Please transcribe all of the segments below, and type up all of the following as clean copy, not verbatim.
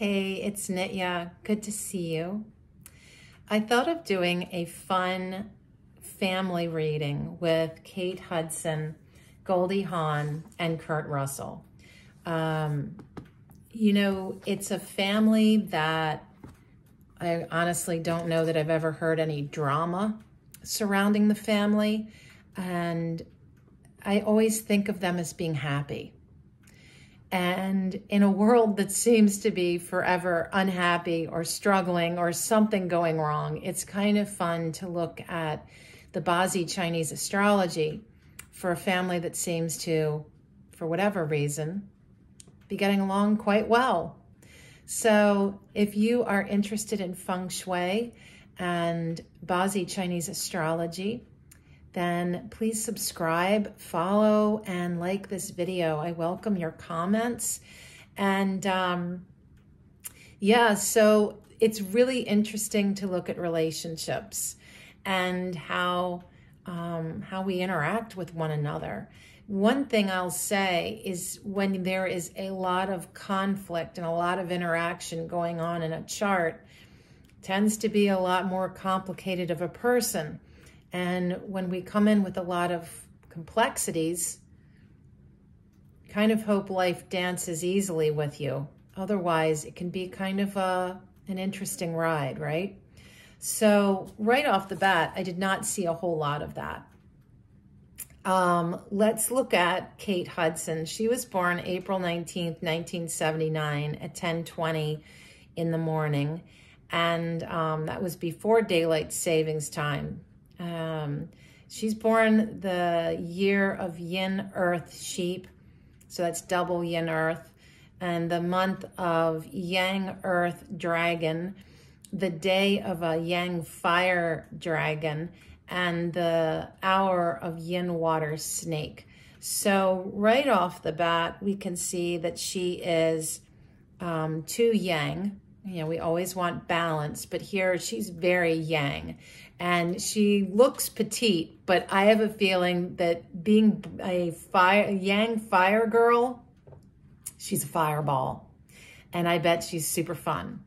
Hey, it's Nitya. Good to see you. I thought of doing a fun family reading with Kate Hudson, Goldie Hawn, and Kurt Russell. It's a family that I honestly don't know that I've ever heard any drama surrounding the family. And I always think of them as being happy. And in a world that seems to be forever unhappy or struggling or something going wrong, it's kind of fun to look at the Bazi Chinese astrology for a family that seems to, for whatever reason, be getting along quite well. So if you are interested in Feng Shui and Bazi Chinese astrology, then please subscribe, follow, and like this video. I welcome your comments. And so it's really interesting to look at relationships and how we interact with one another. One thing I'll say is when there is a lot of conflict and a lot of interaction going on in a chart, tends to be a lot more complicated of a person. And when we come in with a lot of complexities, kind of hope life dances easily with you. Otherwise, it can be kind of an interesting ride, right? So right off the bat, I did not see a whole lot of that. Let's look at Kate Hudson. She was born April 19th, 1979 at 10:20 in the morning. And that was before daylight savings time. She's born the year of Yin Earth Sheep, so that's double Yin Earth, and the month of Yang Earth Dragon, the day of a Yang Fire Dragon, and the hour of Yin Water Snake. So right off the bat, we can see that she is too Yang. You know, we always want balance, but here she's very Yang. And she looks petite, but I have a feeling that being a Yang fire girl, she's a fireball. And I bet she's super fun.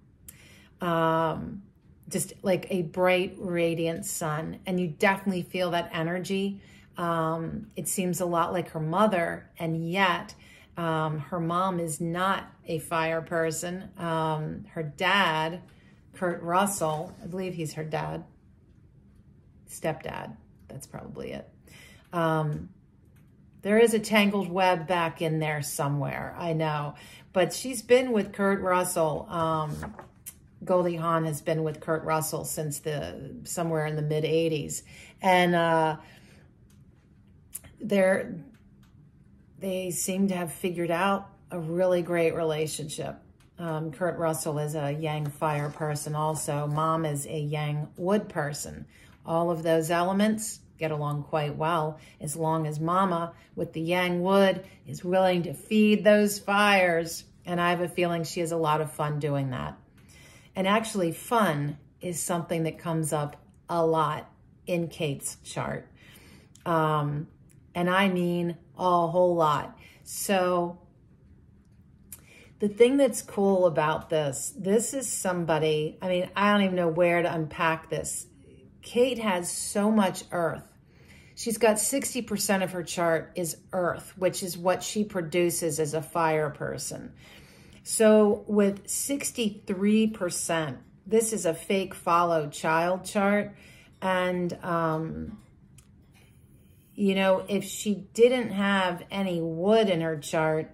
Just like a bright, radiant sun. And you definitely feel that energy. It seems a lot like her mother, and yet her mom is not a fire person. Her dad, Kurt Russell, I believe he's her dad. Stepdad, that's probably it. There is a tangled web back in there somewhere, I know. But she's been with Kurt Russell. Goldie Hawn has been with Kurt Russell since somewhere in the mid-'80s. And they seem to have figured out a really great relationship. Kurt Russell is a Yang fire person also. Mom is a Yang wood person. All of those elements get along quite well as long as Mama with the Yang wood is willing to feed those fires. And I have a feeling she has a lot of fun doing that. And actually fun is something that comes up a lot in Kate's chart. And I mean a whole lot. So the thing that's cool about this is somebody, I mean, I don't even know where to unpack this. Kate has so much earth. She's got 60% of her chart is earth, which is what she produces as a fire person. So with 63%, this is a fake follow child chart. And, if she didn't have any wood in her chart,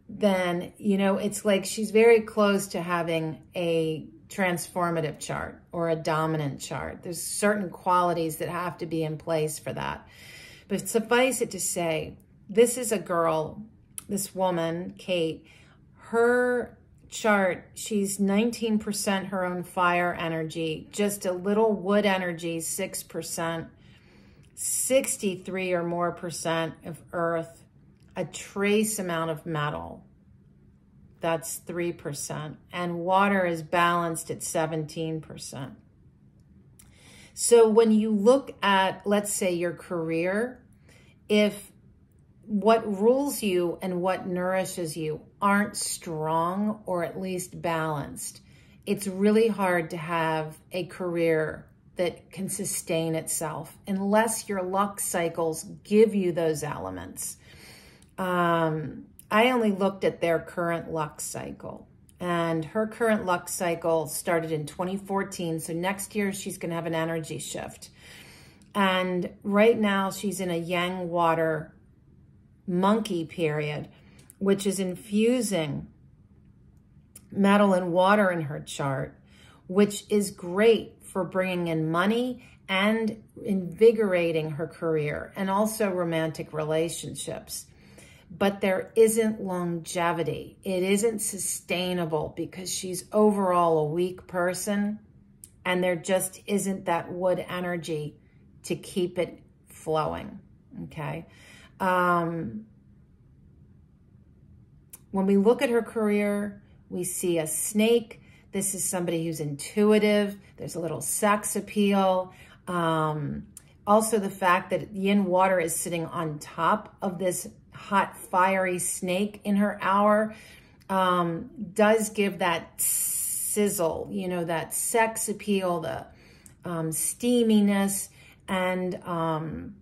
then, it's like she's very close to having a transformative chart or a dominant chart. There's certain qualities that have to be in place for that. But suffice it to say, this is a girl, this woman, Kate, her chart, she's 19% her own fire energy, just a little wood energy, 6%, 63 or more percent of earth, a trace amount of metal, that's 3%, and water is balanced at 17%. So when you look at, let's say, your career, if what rules you and what nourishes you aren't strong, or at least balanced. It's really hard to have a career that can sustain itself unless your luck cycles give you those elements. I only looked at their current luck cycle, and her current luck cycle started in 2014. So next year she's going to have an energy shift. And right now she's in a yang water monkey period, which is infusing metal and water in her chart, which is great for bringing in money and invigorating her career and also romantic relationships. But there isn't longevity. It isn't sustainable because she's overall a weak person, and there just isn't that wood energy to keep it flowing, okay? When we look at her career, we see a snake. This is somebody who's intuitive. There's a little sex appeal. Also, the fact that yin water is sitting on top of this hot, fiery snake in her hour does give that sizzle, you know, that sex appeal, the steaminess, and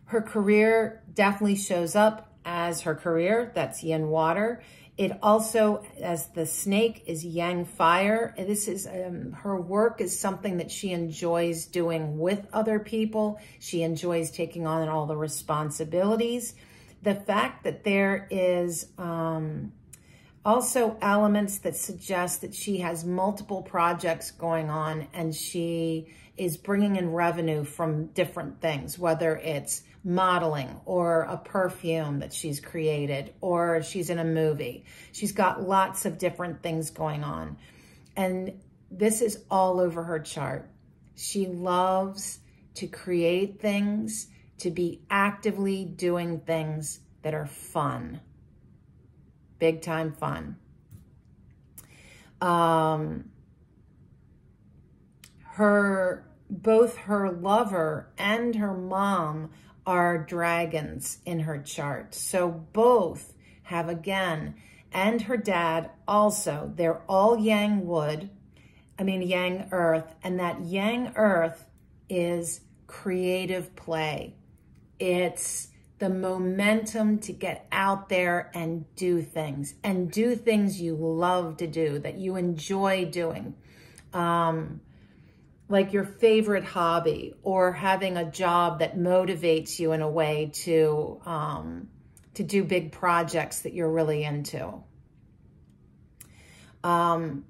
her career definitely shows up as her career. That's yin water. It also, as the snake, is yang fire. This is, her work is something that she enjoys doing with other people. She enjoys taking on all the responsibilities. The fact that there is also elements that suggest that she has multiple projects going on, and she is bringing in revenue from different things, whether it's modeling or a perfume that she's created, or she's in a movie. She's got lots of different things going on. And this is all over her chart. She loves to create things, to be actively doing things that are fun. Big time fun. Both her lover and her mom are dragons in her chart. So both have, again, and her dad also, they're all yang wood, yang earth, and that yang earth is creative play. It's the momentum to get out there and do things you love to do, that you enjoy doing. Like your favorite hobby, or having a job that motivates you in a way to do big projects that you're really into. In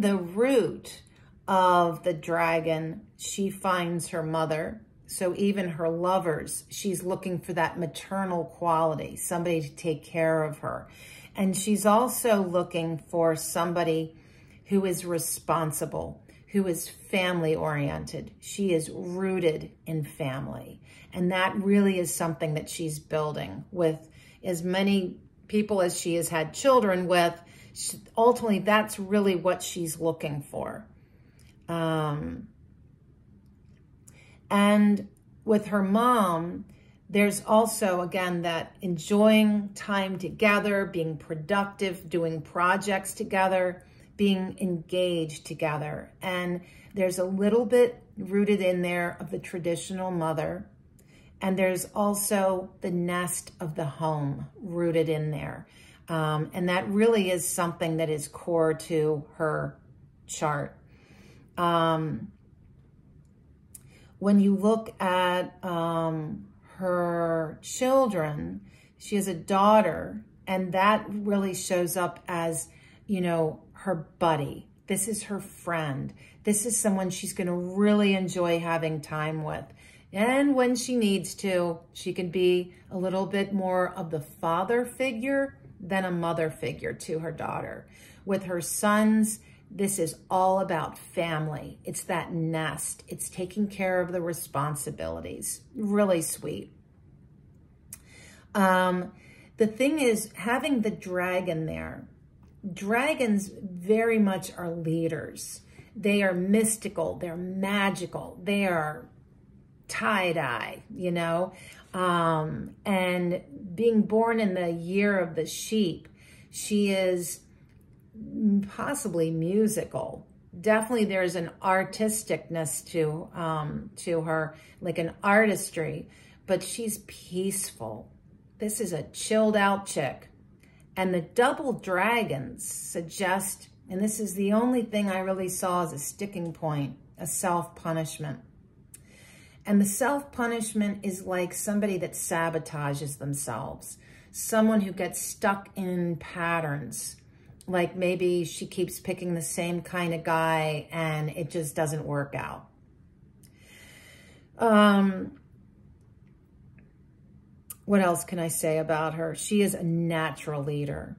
the root of the dragon, she finds her mother. So even her lovers, she's looking for that maternal quality, somebody to take care of her. And she's also looking for somebody who is responsible, who is family-oriented. She is rooted in family. And that really is something that she's building with as many people as she has had children with. Ultimately, that's really what she's looking for. And with her mom, there's also, again, that enjoying time together, being productive, doing projects together, being engaged together. And there's a little bit rooted in there of the traditional mother. And there's also the nest of the home rooted in there. And that really is something that is core to her chart. When you look at her children, she has a daughter, and that really shows up as, you know, her buddy. This is her friend. This is someone she's going to really enjoy having time with. And when she needs to, she can be a little bit more of the father figure than a mother figure to her daughter. With her sons, this is all about family. It's that nest. It's taking care of the responsibilities. Really sweet. The thing is, having the dragon there, dragons very much are leaders. They are mystical. They're magical. They are tie-dye, you know, and being born in the year of the sheep, she is possibly musical. Definitely there's an artisticness to her, like an artistry, but she's peaceful. This is a chilled out chick. And the double dragons suggest, and this is the only thing I really saw as a sticking point, a self-punishment. And the self-punishment is like somebody that sabotages themselves, someone who gets stuck in patterns. Like maybe she keeps picking the same kind of guy and it just doesn't work out. What else can I say about her? She is a natural leader,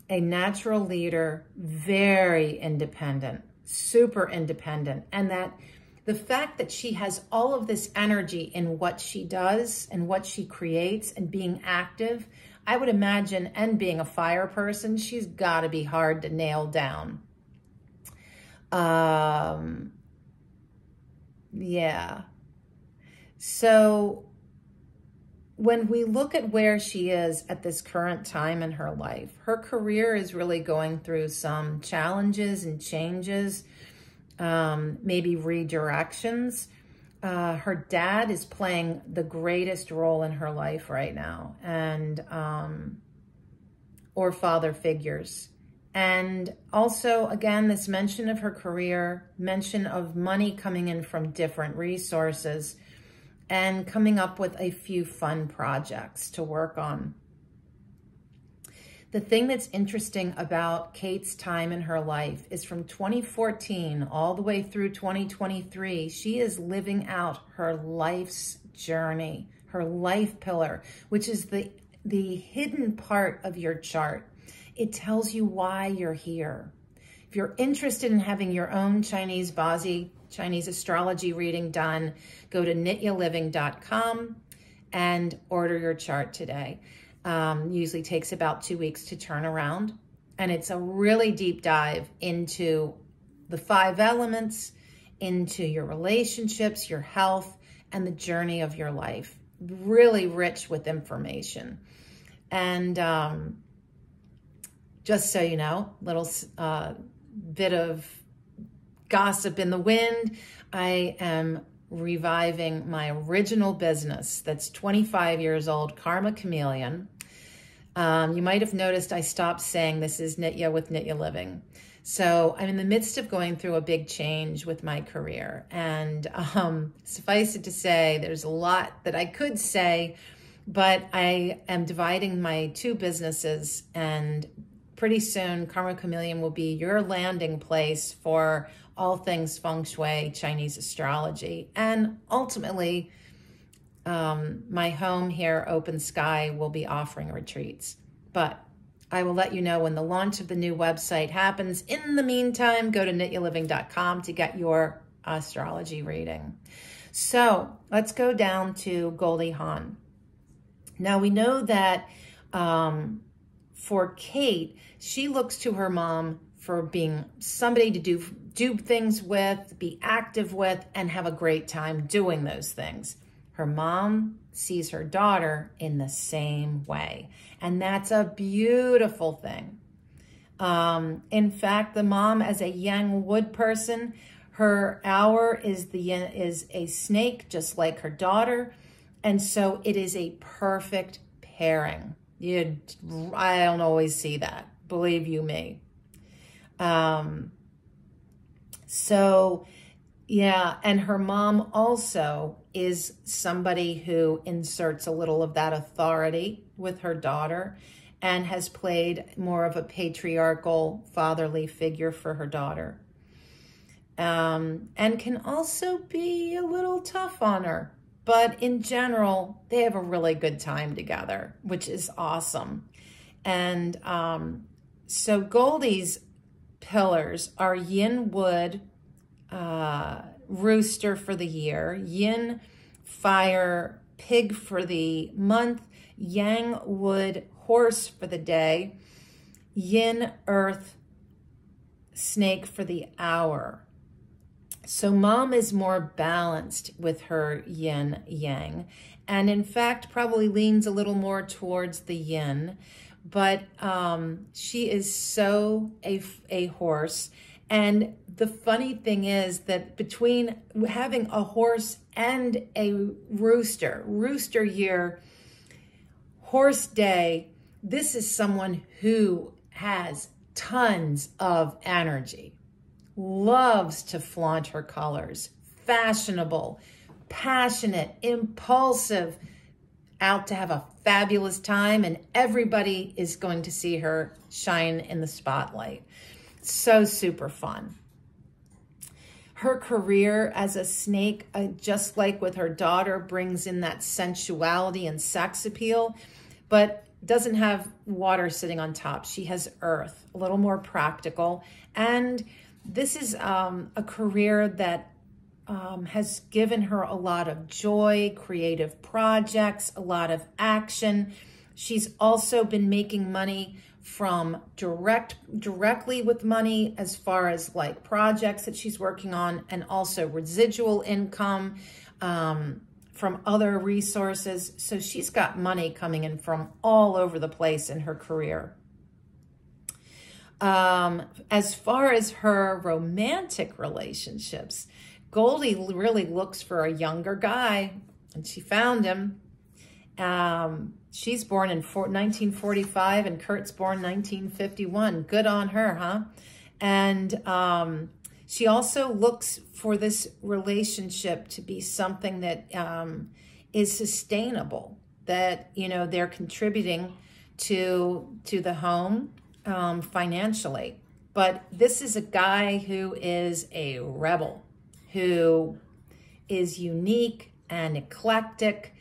very independent, super independent. And that the fact that she has all of this energy in what she does and what she creates and being active, I would imagine, and being a fire person, she's got to be hard to nail down. Yeah. So when we look at where she is at this current time in her life, her career is really going through some challenges and changes, maybe redirections. Her dad is playing the greatest role in her life right now, and or father figures. And also, again, this mention of her career, mention of money coming in from different resources, and coming up with a few fun projects to work on. The thing that's interesting about Kate's time in her life is from 2014 all the way through 2023, she is living out her life's journey, her life pillar, which is the hidden part of your chart. It tells you why you're here. If you're interested in having your own Chinese Bazi, Chinese astrology reading done, go to nityaliving.com and order your chart today. Usually takes about 2 weeks to turn around. And it's a really deep dive into the 5 elements, into your relationships, your health, and the journey of your life. Really rich with information. And just so you know, little bit of gossip in the wind, I am reviving my original business that's 25 years old, Karma Chameleon. You might have noticed I stopped saying this is Nitya with Nitya Living. So I'm in the midst of going through a big change with my career. And suffice it to say, there's a lot that I could say, but I am dividing my 2 businesses, and pretty soon Karma Chameleon will be your landing place for all things Feng Shui, Chinese astrology. And ultimately, my home here, Open Sky, will be offering retreats. But I will let you know when the launch of the new website happens. In the meantime, go to nityaliving.com to get your astrology reading. So let's go down to Goldie Hawn. Now we know that for Kate, she looks to her mom for being somebody to do things with, be active with, and have a great time doing those things. Her mom sees her daughter in the same way, and that's a beautiful thing. In fact, the mom, as a yang wood person, her hour is a snake, just like her daughter, and so it is a perfect pairing. I don't always see that, believe you me. So yeah, and her mom also is somebody who inserts a little of that authority with her daughter and has played more of a patriarchal fatherly figure for her daughter. And can also be a little tough on her. But in general, they have a really good time together, which is awesome. And so Goldie's pillars are yin wood, rooster for the year, yin fire, pig for the month, yang wood, horse for the day, yin earth, snake for the hour. So mom is more balanced with her yin yang, and in fact probably leans a little more towards the yin, but she is so a horse. And the funny thing is that between having a horse and a rooster year, horse day, this is someone who has tons of energy, loves to flaunt her colors, fashionable, passionate, impulsive, out to have a fabulous time, and everybody is going to see her shine in the spotlight. So super fun. Her career as a snake, just like with her daughter, brings in that sensuality and sex appeal, but doesn't have water sitting on top. She has earth, a little more practical. And this is a career that has given her a lot of joy, creative projects, a lot of action. She's also been making money from directly with money as far as like projects that she's working on, and also residual income from other resources. So she's got money coming in from all over the place in her career. As far as her romantic relationships, Goldie really looks for a younger guy, and she found him. She's born in 1945, and Kurt's born 1951. Good on her, huh? And she also looks for this relationship to be something that is sustainable, that, you know, they're contributing to the home financially. But this is a guy who is a rebel, who is unique and eclectic,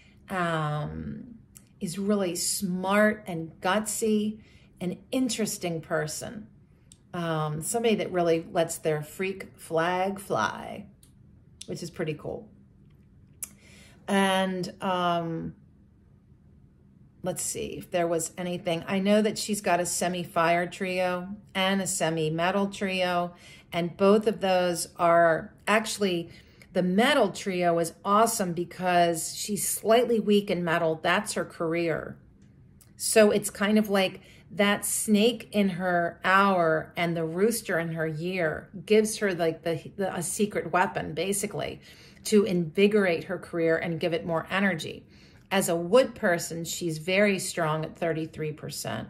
is really smart and gutsy, an interesting person. Somebody that really lets their freak flag fly, which is pretty cool. And let's see if there was anything. I know that she's got a semi-fire trio and a semi-metal trio, and both of those are actually, the metal trio is awesome because she's slightly weak in metal. That's her career. So it's kind of like that snake in her hour and the rooster in her year gives her like a secret weapon, basically, to invigorate her career and give it more energy. As a wood person, she's very strong at 33%.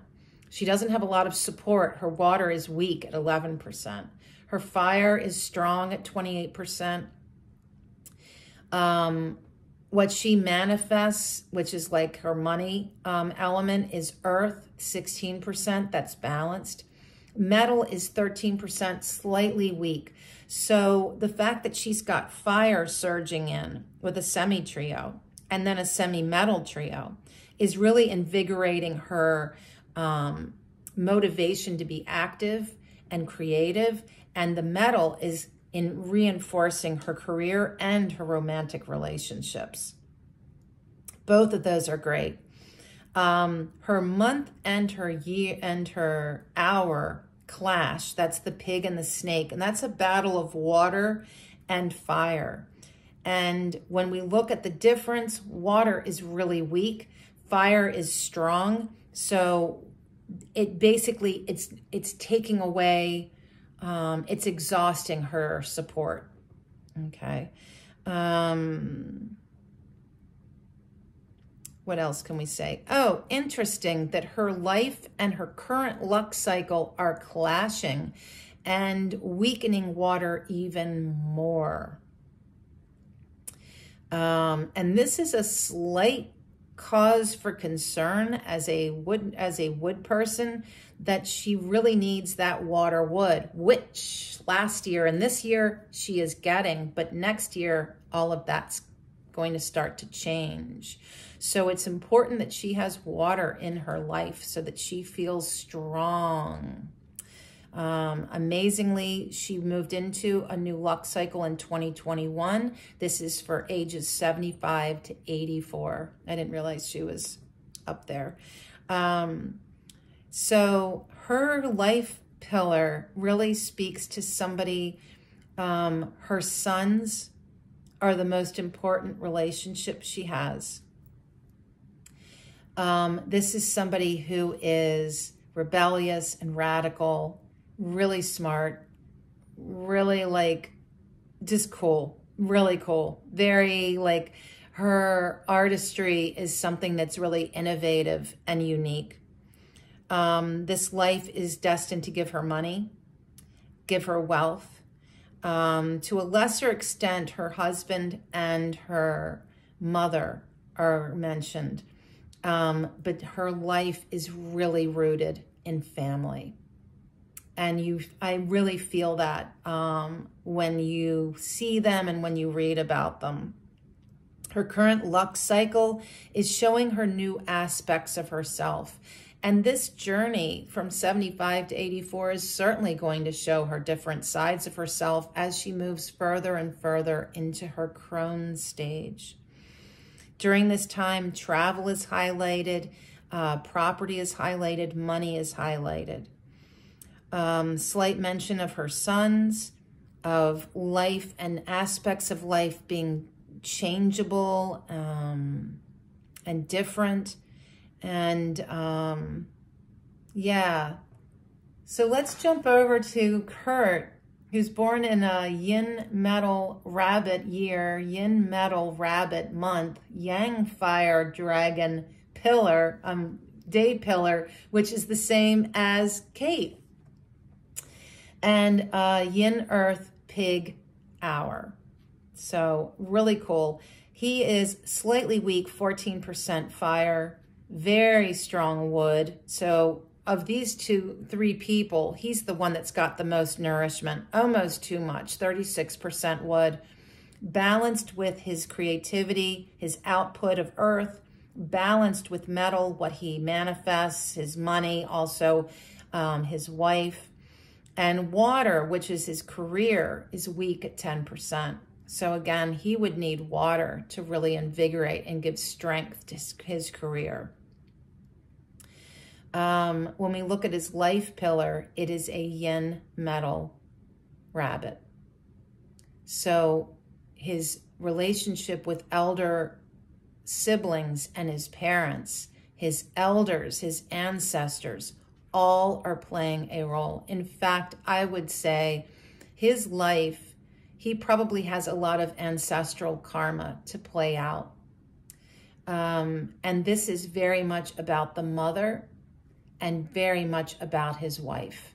She doesn't have a lot of support. Her water is weak at 11%. Her fire is strong at 28%. What she manifests, which is like her money element, is earth, 16%. That's balanced. Metal is 13%, slightly weak. So the fact that she's got fire surging in with a semi-trio and then a semi-metal trio is really invigorating her motivation to be active and creative. And the metal is in reinforcing her career and her romantic relationships. Both of those are great. Her month and her year and her hour clash. That's the pig and the snake. And that's a battle of water and fire. And when we look at the difference, water is really weak. Fire is strong. So it basically, it's taking away, it's exhausting her support. Okay. What else can we say? Oh, interesting that her life and her current luck cycle are clashing and weakening water even more. And this is a slight cause for concern as a wood person, that she really needs that water wood, which last year and this year she is getting, but next year all of that's going to start to change. So it's important that she has water in her life so that she feels strong. Amazingly, she moved into a new luck cycle in 2021. This is for ages 75 to 84. I didn't realize she was up there. So her life pillar really speaks to somebody Her sons are the most important relationship she has. This is somebody who is rebellious and radical, really smart, really like just cool, really cool. Very like her artistry is something that's really innovative and unique. This life is destined to give her money, give her wealth. To a lesser extent, her husband and her mother are mentioned. But her life is really rooted in family. And I really feel that when you see them and when you read about them. Her current luck cycle is showing her new aspects of herself. And this journey from 75 to 84 is certainly going to show her different sides of herself as she moves further and further into her crone stage. During this time, travel is highlighted, property is highlighted, money is highlighted. Slight mention of her sons, of life and aspects of life being changeable and different. And yeah, so let's jump over to Kurt, who's born in a yin metal rabbit year, yin metal rabbit month, yang fire dragon pillar, day pillar, which is the same as Kate, and yin earth pig hour. So really cool. He is slightly weak, 14% fire, very strong wood. So of these three people, he's the one that's got the most nourishment, almost too much, 36% wood, balanced with his creativity, his output of earth, balanced with metal, what he manifests, his money, also his wife, and water, which is his career, is weak at 10%. So again, he would need water to really invigorate and give strength to his career. When we look at his life pillar, it is a yin metal rabbit. So his relationship with elder siblings and his parents, his elders, his ancestors, all are playing a role. In fact, I would say his life, he probably has a lot of ancestral karma to play out. And this is very much about the mother and very much about his wife.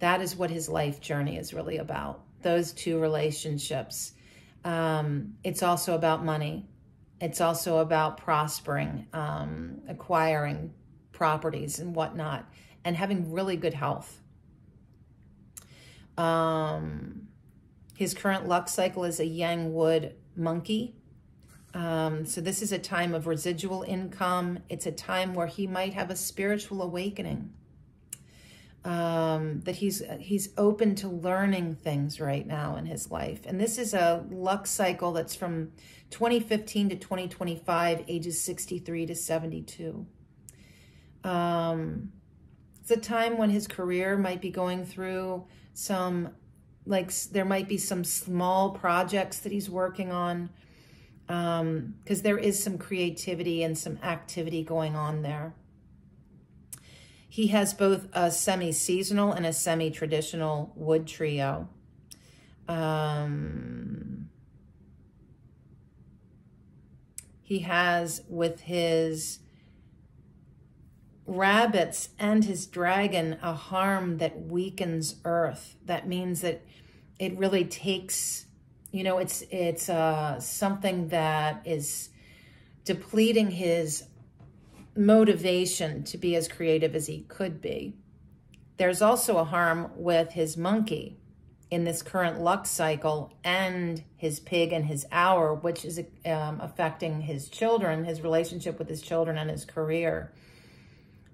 That is what his life journey is really about, those two relationships. It's also about money. It's also about prospering, acquiring properties and whatnot, and having really good health. His current luck cycle is a yang wood monkey. So this is a time of residual income. It's a time where he might have a spiritual awakening. That he's open to learning things right now in his life. And this is a luck cycle that's from 2015 to 2025, ages 63 to 72. It's a time when his career might be going through some, there might be some small projects that he's working on, because there is some creativity and some activity going on there. He has both a semi-seasonal and a semi-traditional wood trio. He has, with his rabbits and his dragon, a harm that weakens earth. That means that it really takes, you know, it's something that is depleting his motivation to be as creative as he could be. There's also a harm with his monkey in this current luck cycle, and his pig and his hour, which is affecting his children, his relationship with his children and his career.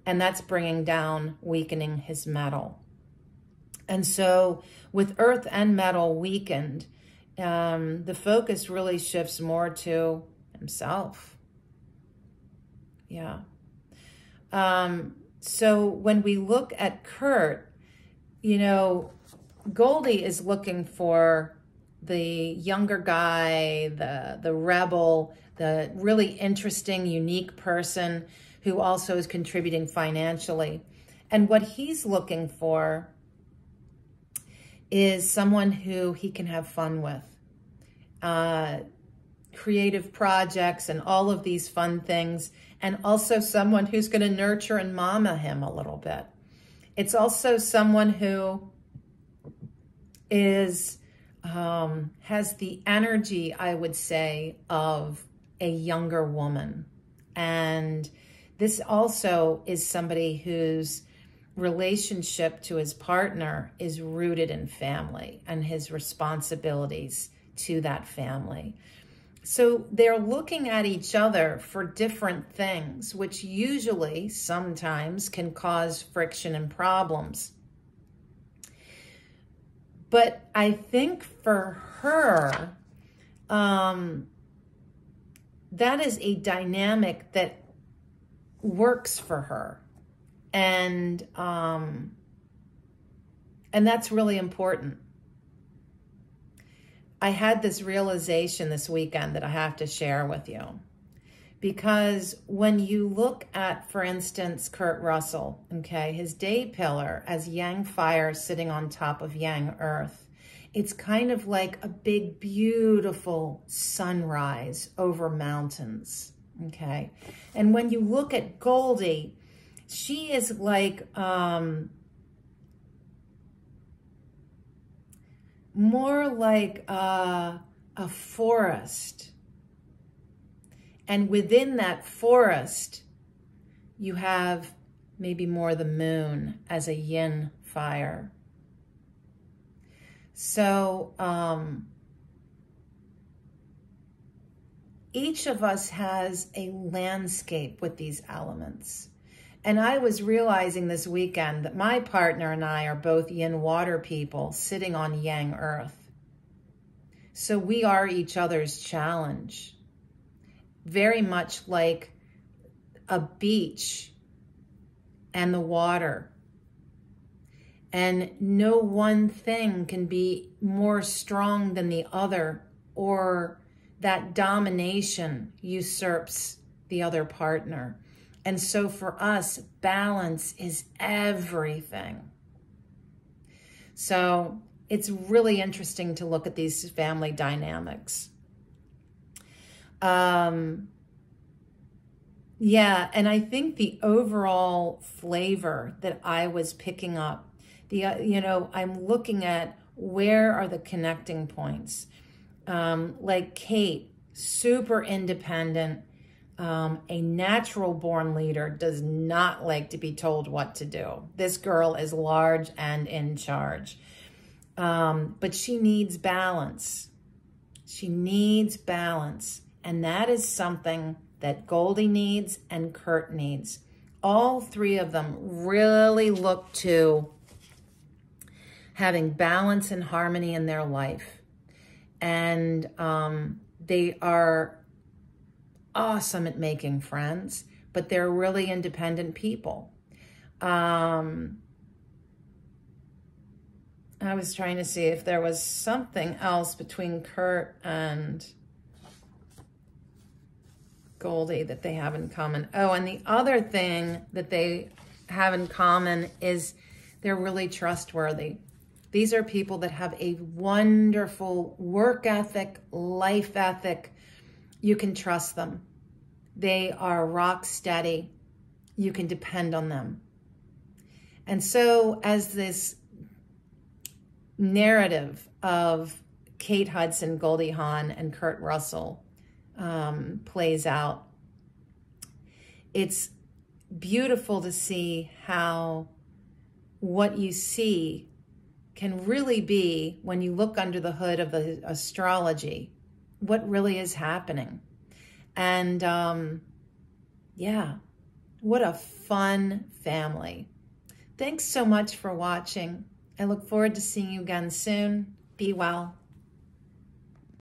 And that's bringing down, weakening his metal. And so with earth and metal weakened, the focus really shifts more to himself. Yeah. So when we look at Kurt, you know, Goldie is looking for the younger guy, the rebel, the really interesting, unique person who also is contributing financially. And what he's looking for is someone who he can have fun with. Creative projects and all of these fun things. And also someone who's going to nurture and mama him a little bit. It's also someone who is has the energy, I would say, of a younger woman. And this also is somebody whose relationship to his partner is rooted in family and his responsibilities to that family. So they're looking at each other for different things, which usually sometimes can cause friction and problems. But I think for her, that is a dynamic that works for her. And that's really important. I had this realization this weekend that I have to share with you. Because when you look at, for instance, Kurt Russell, okay, his day pillar as Yang fire sitting on top of Yang earth, it's kind of like a big, beautiful sunrise over mountains, okay? And when you look at Goldie, she is like more like a forest. And within that forest, you have maybe more the moon as a yin fire. So each of us has a landscape with these elements. And I was realizing this weekend that my partner and I are both yin water people sitting on yang earth. So we are each other's challenge. Very much like a beach and the water. And no one thing can be more strong than the other, or that domination usurps the other partner. And so for us, balance is everything. So it's really interesting to look at these family dynamics. Yeah, and I think the overall flavor that I was picking up, I'm looking at where are the connecting points. Like Kate, super independent, a natural born leader, does not like to be told what to do. This girl is large and in charge. But she needs balance. She needs balance. And that is something that Goldie needs and Kurt needs. All three of them really look to having balance and harmony in their life. And they are awesome at making friends, but they're really independent people. I was trying to see if there was something else between Kurt and Goldie that they have in common. Oh, and the other thing that they have in common is they're really trustworthy. These are people that have a wonderful work ethic, life ethic. You can trust them. They are rock steady. You can depend on them. And so as this narrative of Kate Hudson, Goldie Hawn, and Kurt Russell plays out, it's beautiful to see how what you see can really be, when you look under the hood of the astrology, what really is happening. And yeah, what a fun family. Thanks so much for watching. I look forward to seeing you again soon. Be well.